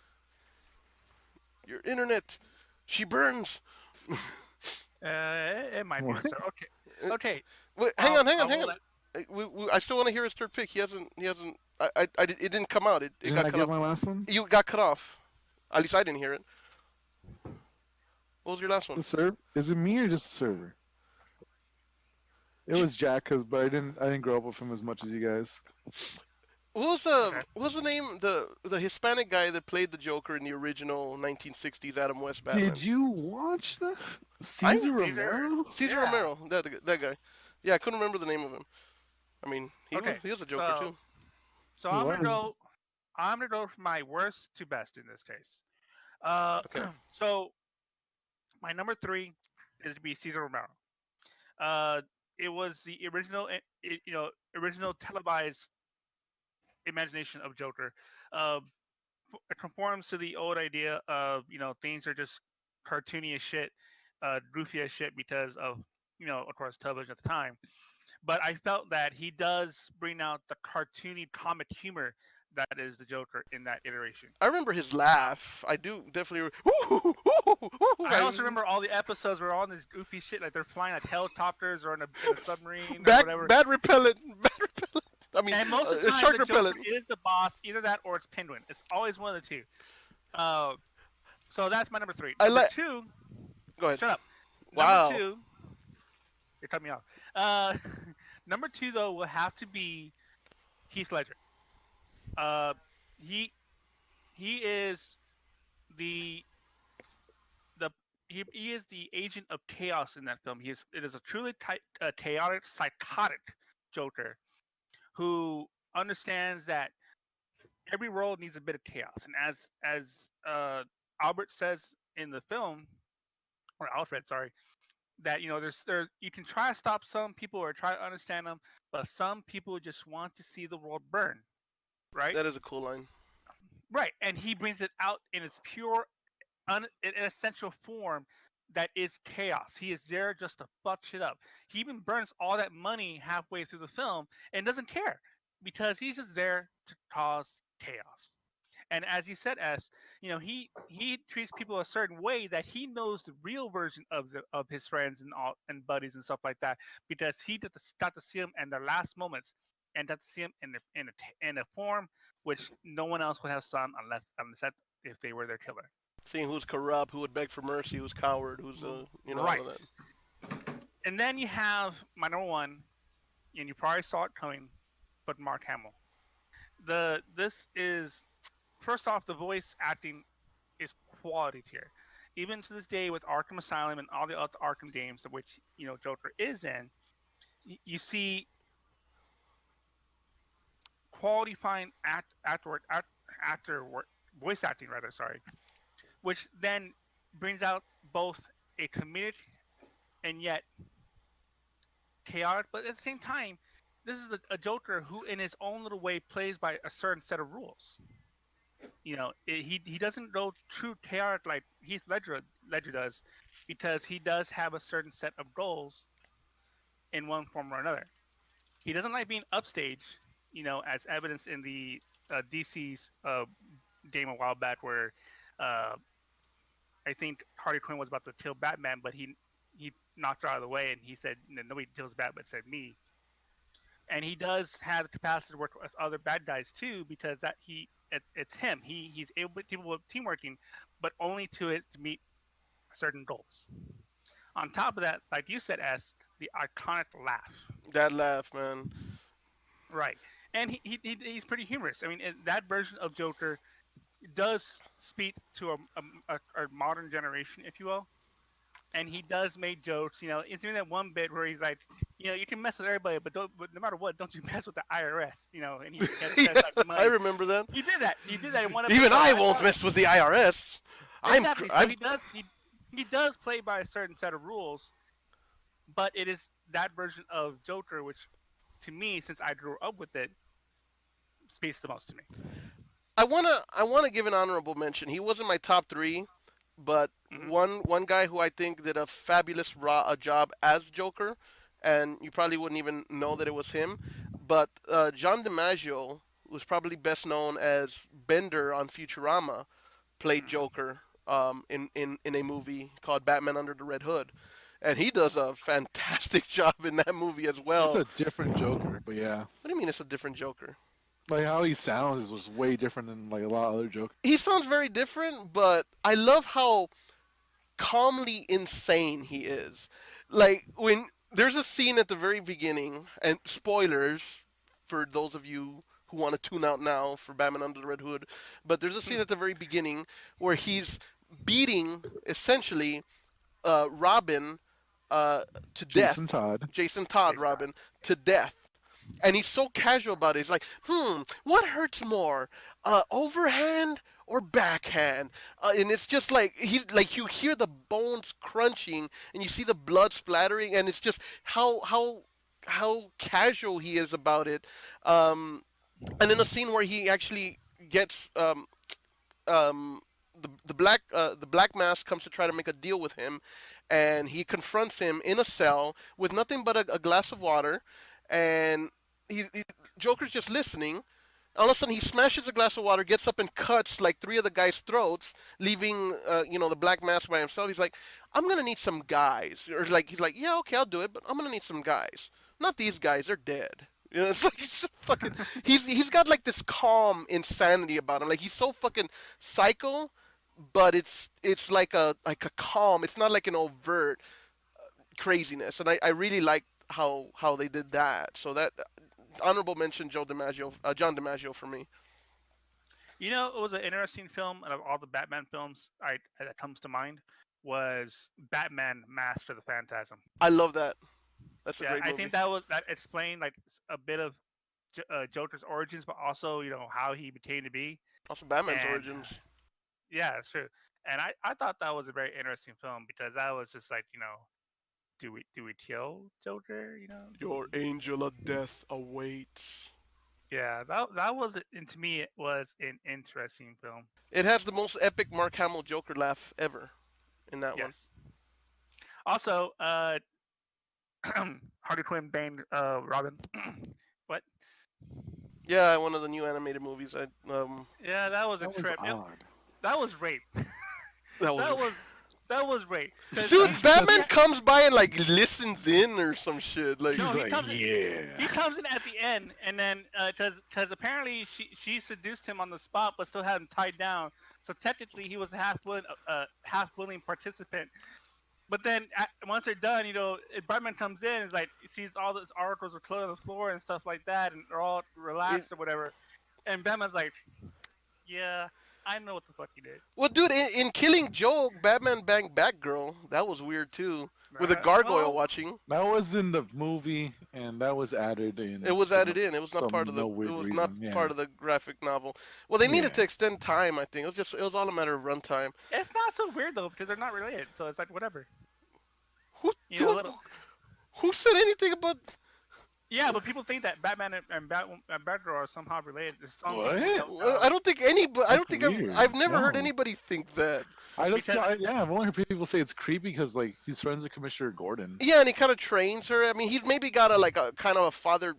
Your internet. She burns. it might be. What? Sir. Okay. Okay. Wait, hang on. I will Hang on. let- I still want to hear his third pick. He hasn't. It didn't come out. It Didn't got I cut get off. my last one? You got cut off. At least I didn't hear it. What was your last one? The server? Is it me or just the server? It was Jack, but I didn't grow up with him as much as you guys. What Okay. was the name? The Hispanic guy that played the Joker in the original 1960s Adam West Batman. Did you watch that? I- Cesar Romero? Cesar Yeah. Romero, that guy. Yeah, I couldn't remember the name of him. I mean, Okay, he was a Joker so- too. So He I'm gonna was. go. I'm gonna go from my worst to best in this case. Okay. So my number 3 is to be Cesar Romero. It was the original, original televised imagination of Joker. It conforms to the old idea of things are just cartoony as shit, goofy as shit because of of course television at the time. But I felt that he does bring out the cartoony comic humor that is the Joker in that iteration. I remember his laugh. I do definitely. I also remember all the episodes were all on this goofy shit, like they're flying at helicopters or in a submarine or whatever. Bad repellent. Bad repellent. I mean, And most of the time, shark the Joker repellent. is the boss, either that or it's Penguin. It's always one of the two. So that's my number 3. I Number like- 2, Go ahead. shut up. Wow. Number 2, you're cutting me off. Number 2 though will have to be Heath Ledger. He is the he is the agent of chaos in that film. It is a truly chaotic, psychotic Joker who understands that every world needs a bit of chaos. And as Albert says in the film, or Alfred, sorry, that there you can try to stop some people or try to understand them, but some people just want to see the world burn, right? That is a cool line. Right, and he brings it out in its pure, an essential form that is chaos. He is there just to fuck shit up. He even burns all that money halfway through the film and doesn't care because he's just there to cause chaos. And as you said, S, he treats people a certain way that he knows the real version of his friends and all and buddies and stuff like that because got to see them in their last moments and got to see them in a form which no one else would have done unless that if they were their killer. Seeing who's corrupt, who would beg for mercy, who's coward, who's all Right. of that. And then you have my number one, and you probably saw it coming, but Mark Hamill. This is first off, the voice acting is quality tier. Even to this day, with Arkham Asylum and all the other Arkham games, of which Joker is in, you see quality fine actor work, voice acting rather. Sorry, which then brings out both a comedic and yet chaotic, but at the same time, this is a Joker who, in his own little way, plays by a certain set of rules. He doesn't go true chaotic like Heath Ledger does, because he does have a certain set of goals in one form or another. He doesn't like being upstage, as evidenced in the DC's game a while back, where uh, I think Harley Quinn was about to kill Batman, but he knocked her out of the way, and he said, "Nobody kills Batman, said me." And he does have the capacity to work with other bad guys too, because it's him. He's able to do team working, but only to meet certain goals. On top of that, like you said, S, the iconic laugh. That laugh, man. Right, and he's pretty humorous. I mean, that version of Joker does speak to a modern generation, if you will, and he does make jokes. It's in that one bit where he's like, you can mess with everybody, but no matter what, don't you mess with the IRS. And he says like I money. remember that. He did that. He did that in one episode. Even I won't mess with the IRS. Exactly. So he does play by a certain set of rules, but it is that version of Joker which, to me, since I grew up with it, speaks the most to me. I wanna give an honorable mention. He wasn't my top three, but Mm-hmm. one guy who I think did a fabulous job as Joker, and you probably wouldn't even know that it was him. But John DiMaggio, who's probably best known as Bender on Futurama, played Joker in a movie called Batman Under the Red Hood, and he does a fantastic job in that movie as It's well. a different Joker, but yeah, What do you mean it's a different Joker? like how he sounds was way different than like a lot of other Jokers. He sounds very different, but I love how calmly insane he is. Like when there's a scene at the very beginning, and spoilers for those of you who want to tune out now for Batman Under the Red Hood, but there's a scene at the very beginning where he's beating essentially Robin to death. Jason Todd. Jason Todd, Jason Todd. Robin, to death. And he's so casual about it. He's like, what hurts more, overhand or backhand? And it's just like he's like you hear the bones crunching and you see the blood splattering, and it's just how casual he is about it. And in a scene where he actually gets um, the black mask comes to try to make a deal with him, and he confronts him in a cell with nothing but a glass of water, and he Joker's just listening. All of a sudden, he smashes a glass of water, gets up and cuts like three of the guys' throats, leaving the black mask by himself. He's like, "I'm gonna need some guys," or like he's like, "Yeah, okay, I'll do it, but I'm gonna need some guys. Not these guys; they're dead." It's like he's so fucking. He's got like this calm insanity about him. Like he's so fucking psycho, but it's like a calm. It's not like an overt craziness, and I really like how they did that. So that honorable mention, John DiMaggio for me. It was an interesting film out of all the Batman films that comes to mind. was Batman: Mask of the Phantasm. I love that. That's a Yeah, great I movie. think that explained like a bit of Joker's origins, but also how he became to be. Also, Batman's And origins. yeah, it's true. And I thought that was a very interesting film because that was just like do we kill Joker? Do Your we? angel of death awaits. Yeah, that was and to me it was an interesting film. It has the most epic Mark Hamill Joker laugh ever in that one. Yes. Also, Harley Quinn banged Robin. What? Yeah, one of the new animated movies. Yeah, that was a That was trip. odd. That was rape. that was. that was that was rape. Cause Dude, Batman he comes by and like listens in or some shit. Like, No, He's he like, comes. He yeah. comes in at the end, and then because apparently she seduced him on the spot, but still had him tied down. So technically, he was a half willing participant. But then once they're done, Batman comes in, is like sees all those articles are clothed on the floor and stuff like that, and they're all it, relaxed or whatever. And Batman's like, "Yeah, I know what the fuck you did." well, dude, in Killing Joke, Batman banged Batgirl. That was weird too. With a gargoyle Well, watching. That was in the movie, and that was added It in was for added in. It was not part of some the. no It weird was not reason. Yeah. part of the graphic novel. Well, they needed to Yeah. extend time. I think it was just. It was all a matter of runtime. it's not so weird though because they're not related, so it's like whatever. Who? Who, Little. who said anything about? Yeah, but people think that Batman and Batgirl are somehow related. There's some What? people who don't Well, know I don't think any. I don't That's think weird. I've never heard No. anybody think that. I just because yeah, I've only heard people say it's creepy because like he's friends with Commissioner Gordon. Yeah, and he kind of trains her. I mean, he's maybe got a kind of a father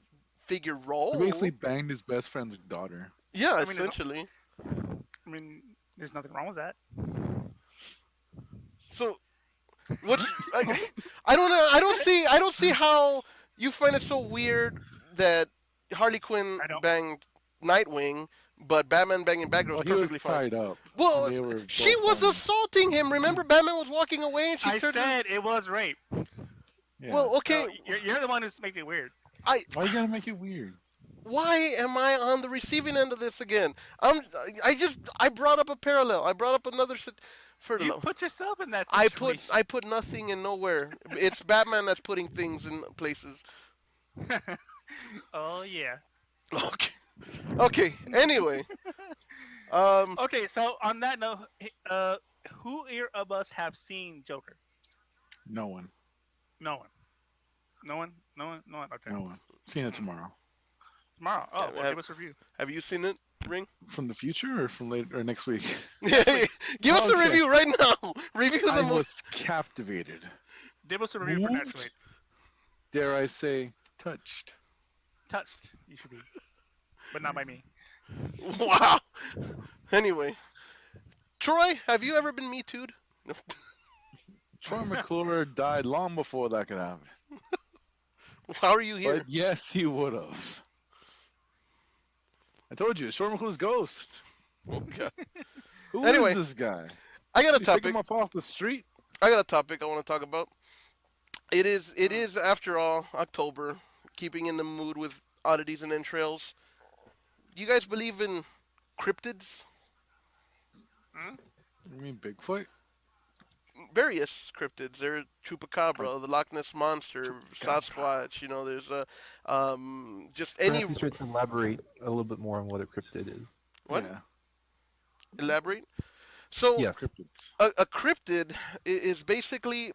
figure He role. basically banged his best friend's daughter. Yeah, I mean, essentially. I mean, there's nothing wrong with that. So, what's I don't know. I don't see how you find it so weird that Harley Quinn I don't. banged Nightwing, but Batman banging Batgirl is Well, he was perfectly fine. tied up, and Well, they were she both was on. assaulting him. Remember, Batman was walking away, and she I turned. said it was rape. Yeah. Well, okay. So you're the one who's making it weird. I Why you gotta make it weird? Why am I on the receiving end of this again? I brought up a parallel. I brought up another You parallel. put yourself in that I situation. put nothing in nowhere. It's Batman that's putting things in places. Oh yeah. Okay. Okay. Anyway, um, Okay, so on that note, who here of us have seen Joker? No one. No one. No one. No one. No one. Okay. No one. Seeing it tomorrow. Tomorrow. Oh, Have- well, have- give us a review. have you seen it, Ring? From the future or from later or next week? Give us a Okay. review right now. Review the I movie. was captivated. Give us a review for next Moved. week. Dare I say, touched. Touched. You should be, but not by me. Wow. Anyway, Troy, have you ever been Me Too'd? Troy McClure died long before that could happen. How are you here? But yes, he would have. I told you, Troy McClure's ghost. Okay. Who is Anyway, this guy? I got a You pick topic. him up off the street? I got a topic I want to talk about. It is after all October, keeping in the mood with oddities and entrails. You guys believe in cryptids? Hmm? You mean Bigfoot? Various cryptids. There's Chupacabra, the Loch Ness monster, Sasquatch. You know, there's just any. Perhaps you should elaborate a little bit more on what a cryptid is. What? Yeah, Elaborate. So Yes. cryptids. a cryptid is basically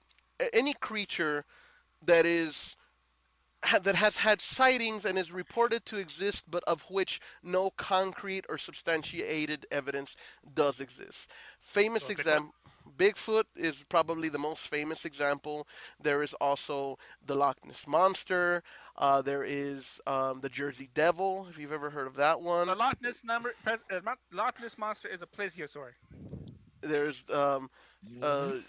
any creature that is that has had sightings and is reported to exist, but of which no concrete or substantiated evidence does exist. Famous So Bigfoot? example. Bigfoot is probably the most famous example. There is also the Loch Ness Monster. There is the Jersey Devil, if you've ever heard of that one. The Loch Ness monster is a plesiosaur. There's what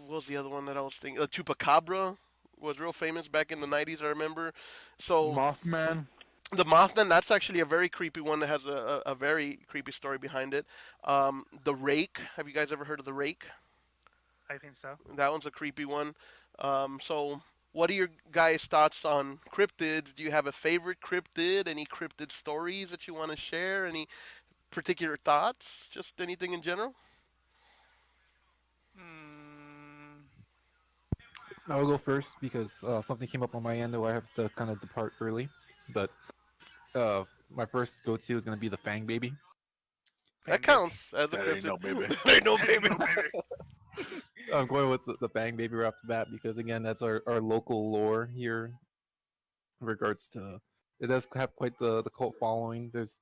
was the other one that I was thinking? Chupacabra was real famous back in the 90s, I remember. So Mothman. the Mothman, that's actually a very creepy one that has a very creepy story behind it. The Rake, have you guys ever heard of the Rake? I think so. That one's a creepy one. So what are your guys' thoughts on cryptids? Do you have a favorite cryptid? Any cryptid stories that you want to share? Any particular thoughts? Just anything in general? I'll go first because something came up on my end, though I have to kind of depart early. But my first go-to is gonna be the Fang Baby. That Bang baby. counts as a That ain't cryptid. no baby. There ain't no That ain't baby. no baby. I'm going with the Fang Baby right off the bat because again, that's our local lore here in regards to. It does have quite the cult following. There's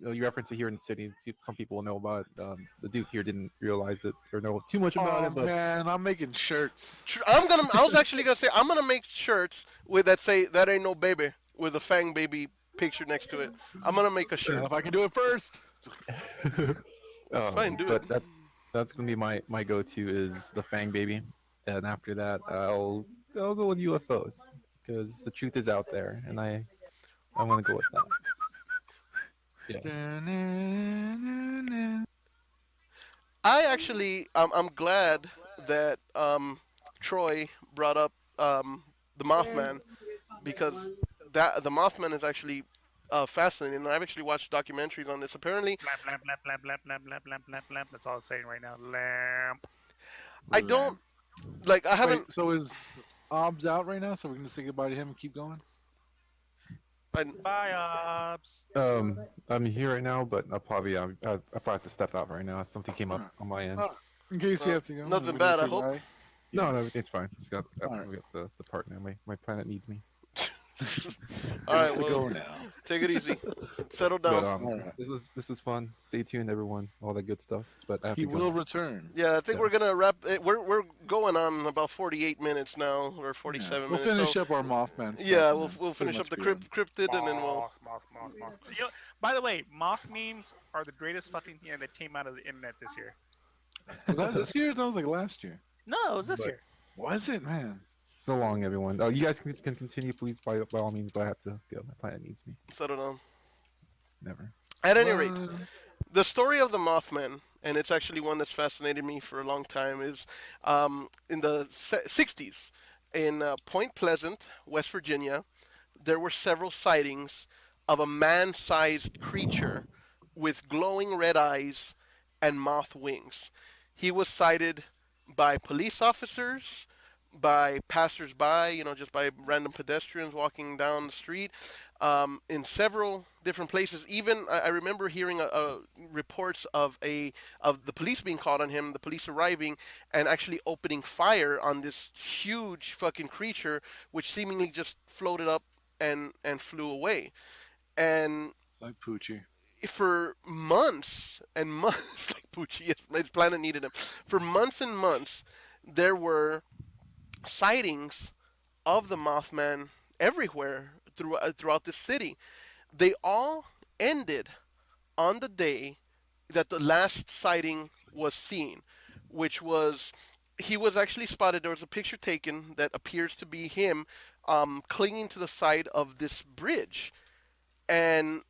you reference it here in the city. Some people know about it. The Duke here didn't realize it or know too much about Oh it, but man, I'm making shirts. I was actually gonna say I'm gonna make shirts with that say "That ain't no baby" with a Fang baby picture next to it. I'm gonna make a And shirt. if I can do it first, That's fine. Do it. but that's gonna be my go-to is the Fang Baby, and after that I'll go with UFOs because the truth is out there, and I'm gonna go with that. Yes. I actually, I'm glad that Troy brought up the Mothman because the Mothman is actually fascinating. And I've actually watched documentaries on this. Apparently, Lamp, lamp, lamp, lamp, lamp, lamp, lamp, lamp, lamp, lamp. That's all I'm saying right now. Lamp. I don't lamb. like. I haven't. Wait, so is Ob's out right now? So we're gonna say goodbye to him and keep going? I, Bye, Ops. I'm here right now, but I'll probably have to step out right now. Something came up Alright. on my end. Oh, in case you have to go, nothing we bad, just I say hope. bye. No, no, it's fine. Just Alright. we got the partner. My planet needs me. All We right, have to well, go now. take it easy. Settle But down. Alright. this is fun. Stay tuned, everyone. All that good stuff. But I have He to will go. return. Yeah, I think Yeah. we're gonna wrap. We're going on about 48 minutes now, or Yeah. 47 We'll minutes. So finish up our Mothman stuff yeah, and we'll then we'll pretty finish up much the be done. cryptid, and then we'll. Moth. By the way, moth memes are the greatest fucking thing that came out of the internet this year. Was that this year? That was like last year. No, it was this But year. Was it, man? so long, everyone. Oh, you guys can continue, please, by all means. But I have to go. My planet needs me. Settle down. Never. At any rate, Well, the story of the Mothman, and it's actually one that's fascinated me for a long time, is in the 60s in Point Pleasant, West Virginia. There were several sightings of a man-sized creature with glowing red eyes and moth wings. He was sighted by police officers, by passersby, just by random pedestrians walking down the street, in several different places. Even I remember hearing reports of the police being called on him, the police arriving and actually opening fire on this huge fucking creature, which seemingly just floated up and flew away. And it's like Poochie. for months and months, like Poochie, his planet needed him. For months and months, there were sightings of the Mothman everywhere throughout the city. They all ended on the day that the last sighting was seen, which was he was actually spotted. There was a picture taken that appears to be him clinging to the side of this bridge, and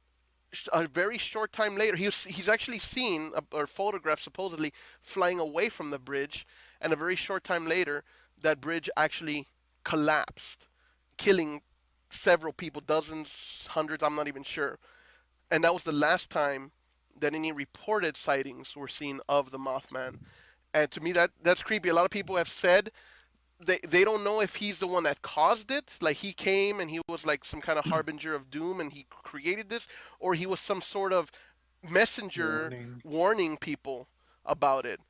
a very short time later, he's actually seen or photographed supposedly flying away from the bridge, and a very short time later, that bridge actually collapsed, killing several people, dozens, hundreds, I'm not even sure. And that was the last time that any reported sightings were seen of the Mothman. And to me, that's creepy. A lot of people have said they don't know if he's the one that caused it, like he came and he was like some kind of harbinger of doom and he created this, or he was some sort of messenger Warning. warning people about it.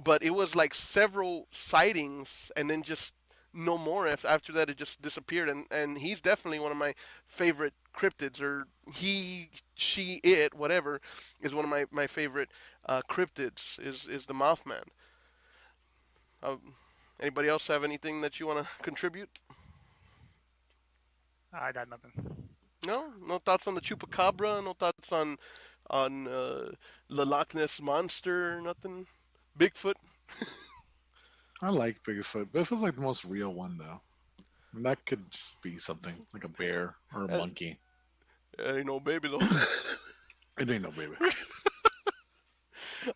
But it was like several sightings and then just no more. After that, it just disappeared. And he's definitely one of my favorite cryptids, or he, she, it, whatever, is one of my favorite cryptids. Is the Mothman. Uh, Anybody else have anything that you want to contribute? I got nothing. No, no thoughts on the chupacabra. No thoughts on the Loch Ness monster. Nothing. Bigfoot. I like Bigfoot, but it feels like the most real one though. And that could just be something like a bear or a Uh, monkey. Ain't no baby though. It ain't no baby.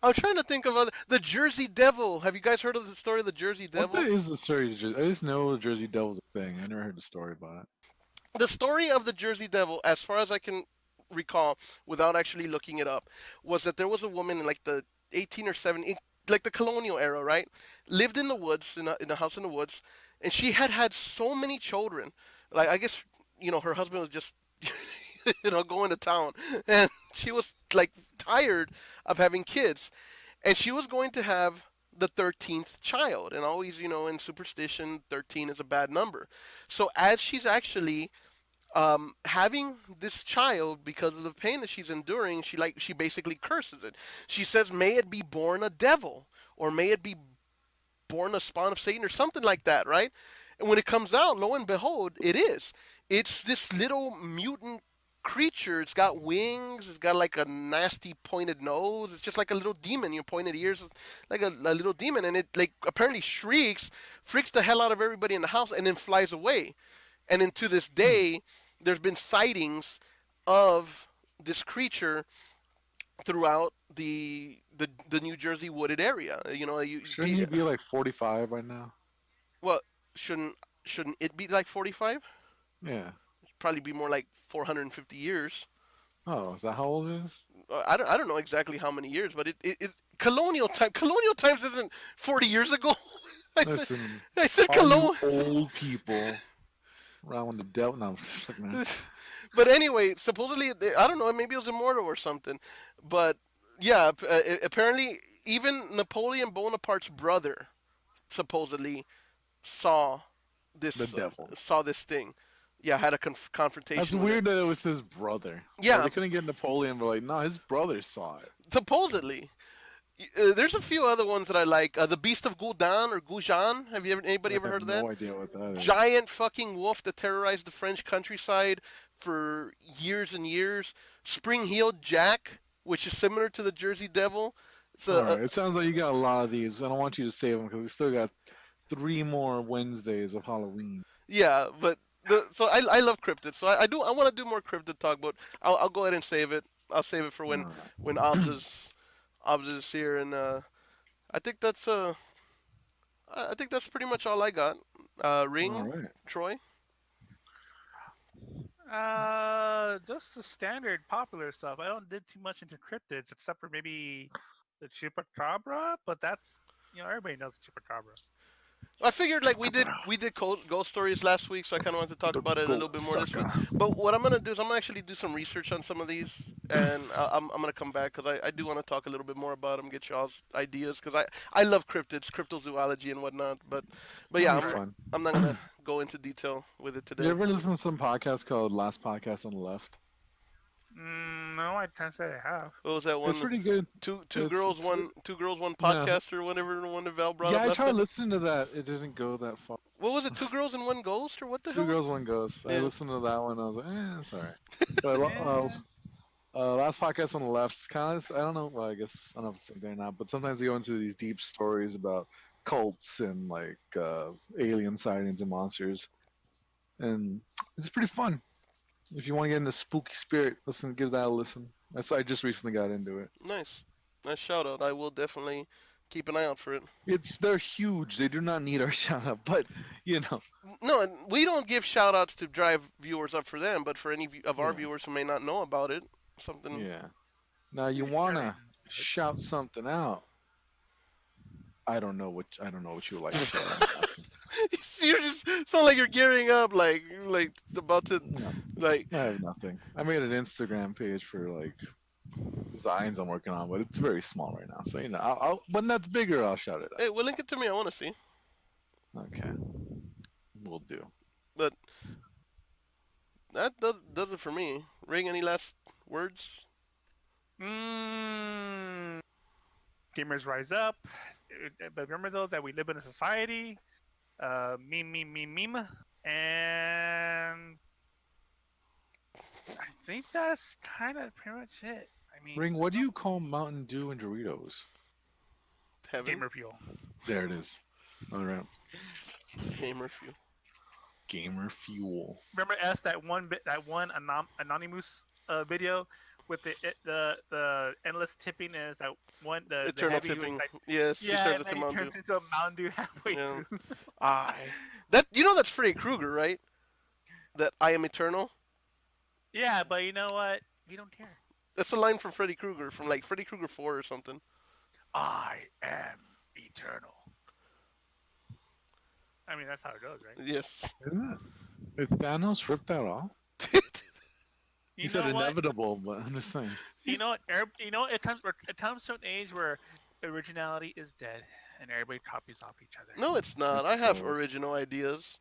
I'm trying to think of the Jersey Devil. Have you guys heard of the story of the Jersey What Devil? is the story? I just know the Jersey Devil's a thing. I never heard the story about it. The story of the Jersey Devil, as far as I can recall, without actually looking it up, was that there was a woman in like the 18 or 17, like the colonial era, right? Lived in the woods, in a house in the woods. and she had had so many children. Like I guess her husband was just going to town, and she was like tired of having kids, and she was going to have the 13th child, and always in superstition 13 is a bad number. So as she's actually having this child, because of the pain that she's enduring, she basically curses it. She says, "May it be born a devil, or may it be born a spawn of Satan," or something like that, right? And when it comes out, lo and behold, it is. It's this little mutant creature. It's got wings. It's got like a nasty pointed nose. It's just like a little demon. Pointed ears, like a little demon, and it like apparently shrieks, freaks the hell out of everybody in the house, and then flies away. And then to this day, there's been sightings of this creature throughout the New Jersey wooded area. Shouldn't he be like 45 by now? Well, shouldn't it be like 45? Yeah. Probably be more like 450 years. Oh, is that how old it is? I don't know exactly how many years, but it colonial times isn't 40 years ago. Listen, I said all colonial. you old people around when the devil. No, I'm just like, man. But anyway, supposedly, I don't know, maybe it was immortal or something. But yeah, apparently, even Napoleon Bonaparte's brother supposedly saw The devil. saw this thing. Yeah, had a confrontation. That's with weird it. that it was his brother. Yeah. They couldn't get Napoleon, but like, no, his brother saw it. Supposedly. There's a few other ones that I like. The Beast of Goudan or Goujan. Anybody ever heard of I have that? no idea what that is. Giant fucking wolf that terrorized the French countryside for years and years. Spring-heeled Jack, which is similar to the Jersey Devil. It's Alright, it sounds like you got a lot of these. I don't want you to save them because we still got 3 more Wednesdays of Halloween. yeah, but I love cryptids. So I want to do more cryptid talk, but I'll go ahead and save it. I'll save it for when Alright. when Obs is here, and I think that's pretty much all I got. Ring, Alright. Troy. Just the standard popular stuff. I don't did too much into cryptids except for maybe the chupacabra, but that's everybody knows the chupacabra. I figured like we did ghost stories last week, so I kind of wanted to talk about it a little bit more this week. But what I'm gonna do is I'm gonna actually do some research on some of these, and I'm gonna come back because I do want to talk a little bit more about them, get y'all's ideas, because I love cryptids, cryptozoology and whatnot. But yeah, Fun. I'm not gonna go into detail with it today. You ever listen to some podcast called Last Podcast on the Left? No, I can't say I have. What was that one? It's pretty good. Two It's- girls, it's- one podcast, or whatever the one that Val brought Yeah, up. I last tried time. listening to that. It didn't go that far. What was it? Two girls and one ghost, or what the Two hell? Girls, One Ghost. I Yeah. listened to that one. I was like, it's alright. But Last Podcast on the Left is kind of, I don't know. Well, I guess I don't know if it's the same thing or not. But sometimes they go into these deep stories about cults and like alien sightings and monsters, and it's pretty fun. If you want to get in the spooky spirit, give that a listen. I just recently got into it. Nice shout out. I will definitely keep an eye out for it. They're huge. They do not need our shout out, but No, we don't give shout outs to drive viewers up for them, but for any of our Yeah. viewers who may not know about it, something. yeah. Now you wanna shout something out. I don't know what you would like to shout out. You just sound like you're gearing up, like about to, No, like. I have nothing. I made an Instagram page for like designs I'm working on, but it's very small right now. So I'll when that's bigger, I'll shout it out. Hey, well, link it to me. I want to see. Okay, we'll do. But that does it for me. Ring, any last words? Gamers rise up. But remember though that we live in a society. Meme. And I think that's kind of pretty much it. I mean, Ring, what do you call Mountain Dew and Doritos? Heaven. gamer fuel. There it is. All right. Gamer fuel. Gamer fuel. Remember that one anonymous video with the endless tipping is that one the Eternal heavy tipping. like, Yes, he yeah, turns and it to then he Mountain turns Dew. into a Mountain Dew halfway Yeah. through. That's Freddy Krueger, right? That I am eternal. Yeah, but you know what? We don't care. That's a line from Freddy Krueger, from like Freddy Krueger 4 or something. I am eternal. I mean, that's how it goes, right? Yes. Isn't it? Did Thanos rip that off? He You said know what? inevitable, but I'm just saying. You know what? It comes to an age where originality is dead, and everybody copies off each other. No, it's not. I I have suppose. original ideas.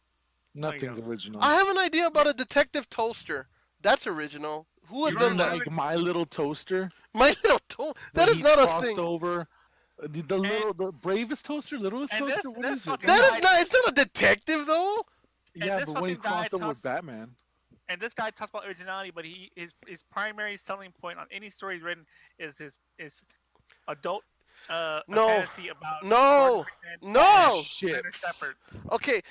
Nothing's don't. original. I have an idea about a detective toaster. That's original. Who has You done mean that? like My Little Toaster? My little toaster. That When is he not a crossed thing. over the bravest toaster, littlest and this- toaster. What this is it? fucking That guy- is not. It's not a detective though. Yeah, this but when he fucking guy crossed over with talks- Batman. And this guy talks about originality, but his primary selling point on any story he's written is his adult a No. fantasy about No. Gordon Freeman No. and Leonard Ships. Shepard. Okay.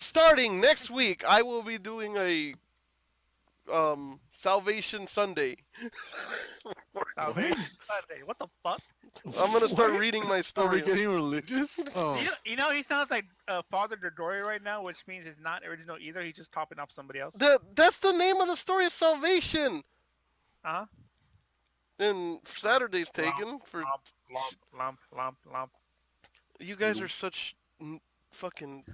Starting next week, I will be doing a Salvation Sunday. Salvation Sunday. What the fuck? I'm gonna start What? reading my Are we story. getting religious? Oh, You know he sounds like Father Dodoria right now, which means he's not original either. He's just topping off somebody else. That's the name of the story of Salvation. Uh-huh. And Saturday's taken for. Lump. You guys are such fucking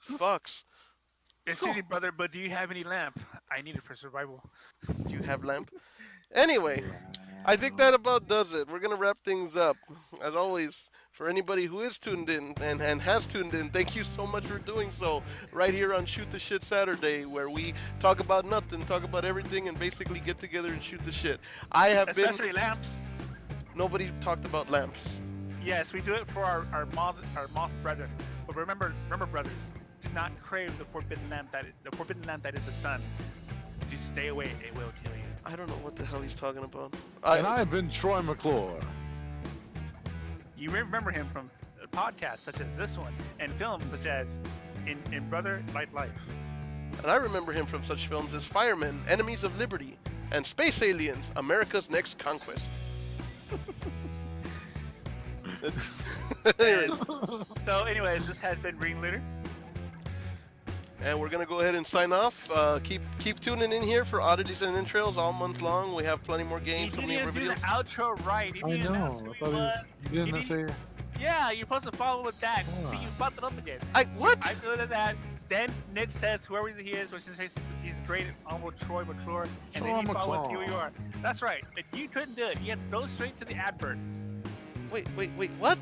fucks. Excuse me, brother, but do you have any lamp? I need it for survival. Do you have lamp? Anyway, I think that about does it. We're gonna wrap things up. As always, for anybody who is tuned in and has tuned in, thank you so much for doing so. Right here on Shoot the Shit Saturday, where we talk about nothing, talk about everything, and basically get together and shoot the shit. I have Especially lamps. Nobody talked about lamps. Yes, we do it for our moth brethren. But remember, brothers, do not crave the forbidden lamp that is the sun. To stay away, it will kill you. I don't know what the hell he's talking about. and I've been Troy McClure. You remember him from podcasts such as this one and films such as in Brother Light Life. And I remember him from such films as Firemen, Enemies of Liberty, and Space Aliens, America's Next Conquest. And so, anyways, this has been Green Litter. And we're gonna go ahead and sign off. Keep tuning in here for oddities and entrails all month long. We have plenty more He games, so didn't many more even do the videos. outro right. He I didn't know. announce who I he thought was. you didn't He say. Yeah, you're supposed to follow with that. Come See, on. you fucked it up again. What? I do that. Then Nick says whoever he is, which is he's great and honorable Troy McClure, and then Troy you follow with who McClure. you are. That's right. And you couldn't do it. You had to go straight to the advert. Wait. What?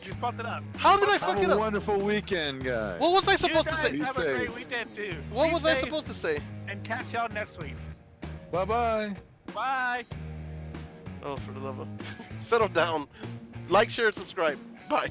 You fucked it up. How did I fuck Have it a up? wonderful weekend, guys. What was I You supposed to guys say? Be have a great safe. weekend too. What Be was I safe supposed to say? And catch y'all next week. Bye bye. Bye. Oh, for the love of... Settle down. Like, share, and subscribe. Bye.